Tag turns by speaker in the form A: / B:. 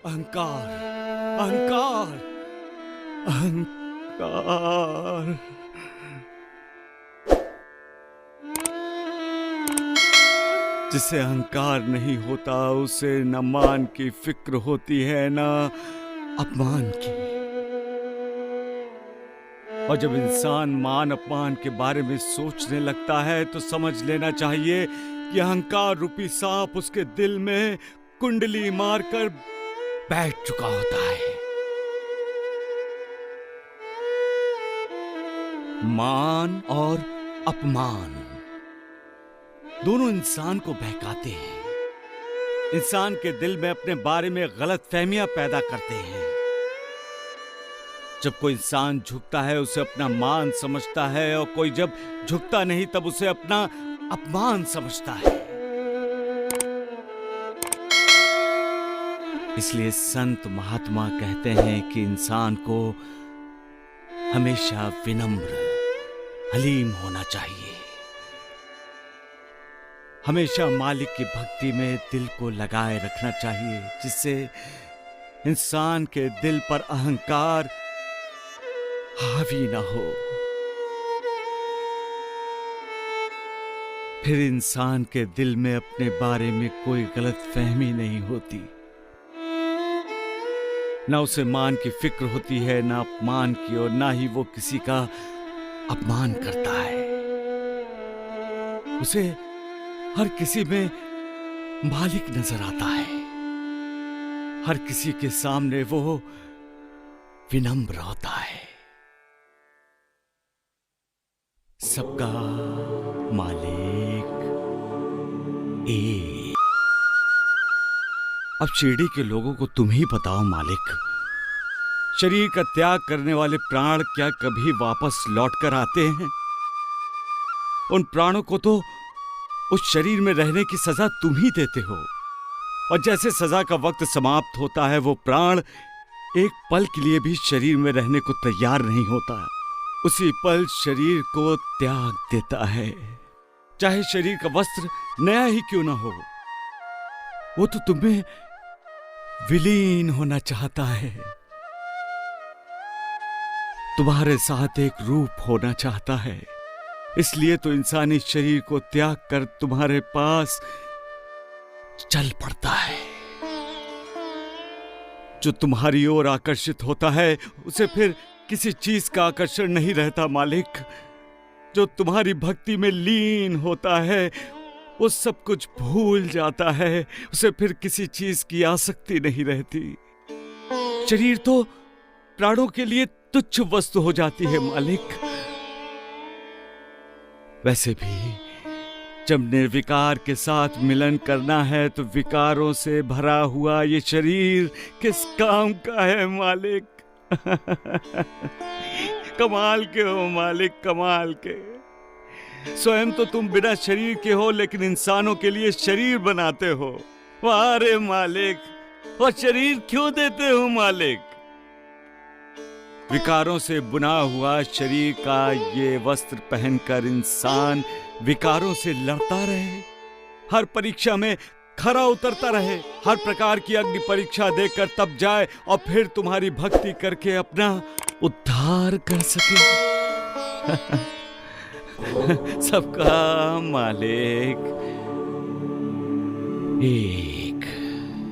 A: अहंकार, अहंकार, अहंकार। जिसे अहंकार नहीं होता उसे न मान की फिक्र होती है न अपमान की। और जब इंसान मान अपमान के बारे में सोचने लगता है तो समझ लेना चाहिए कि अहंकार रूपी सांप उसके दिल में कुंडली मारकर बैठ चुका होता है। मान और अपमान दोनों इंसान को बहकाते हैं, इंसान के दिल में अपने बारे में गलत फहमियां पैदा करते हैं। जब कोई इंसान झुकता है उसे अपना मान समझता है और कोई जब झुकता नहीं तब उसे अपना अपमान समझता है। इसलिए संत महात्मा कहते हैं कि इंसान को हमेशा विनम्र हलीम होना चाहिए, हमेशा मालिक की भक्ति में दिल को लगाए रखना चाहिए, जिससे इंसान के दिल पर अहंकार हावी ना हो। फिर इंसान के दिल में अपने बारे में कोई गलत फहमी नहीं होती, ना उसे मान की फिक्र होती है ना अपमान की, और ना ही वो किसी का अपमान करता है। उसे हर किसी में मालिक नजर आता है, हर किसी के सामने वो विनम्र होता है। सबका मालिक एक। अब शिरडी के लोगों को तुम ही बताओ मालिक, शरीर का त्याग करने वाले प्राण क्या कभी वापस लौटकर आते हैं? उन प्राणों को तो उस शरीर में रहने की सजा तुम ही देते हो, और जैसे सजा का वक्त समाप्त होता है वो प्राण एक पल के लिए भी शरीर में रहने को तैयार नहीं होता, उसी पल शरीर को त्याग देता है। चाहे शरीर का वस्त्र नया ही क्यों ना हो, वो तो तुम्हें विलीन होना चाहता है, तुम्हारे साथ एक रूप होना चाहता है। इसलिए तो इंसानी शरीर को त्याग कर तुम्हारे पास चल पड़ता है। जो तुम्हारी ओर आकर्षित होता है उसे फिर किसी चीज का आकर्षण नहीं रहता मालिक। जो तुम्हारी भक्ति में लीन होता है वो सब कुछ भूल जाता है, उसे फिर किसी चीज की आसक्ति नहीं रहती। शरीर तो प्राणों के लिए तुच्छ वस्तु हो जाती है मालिक। वैसे भी जब निर्विकार के साथ मिलन करना है तो विकारों से भरा हुआ ये शरीर किस काम का है मालिक? कमाल के हो मालिक, कमाल के। स्वयं तो तुम बिना शरीर के हो लेकिन इंसानों के लिए शरीर बनाते हो। वाह रे मालिक, और शरीर क्यों देते हो मालिक? विकारों से बुना हुआ शरीर का ये वस्त्र पहनकर इंसान विकारों से लड़ता रहे, हर परीक्षा में खरा उतरता रहे, हर प्रकार की अग्नि परीक्षा देकर तब जाए और फिर तुम्हारी भक्ति करके अपना उद्धार कर सके। सबका मालिक एक।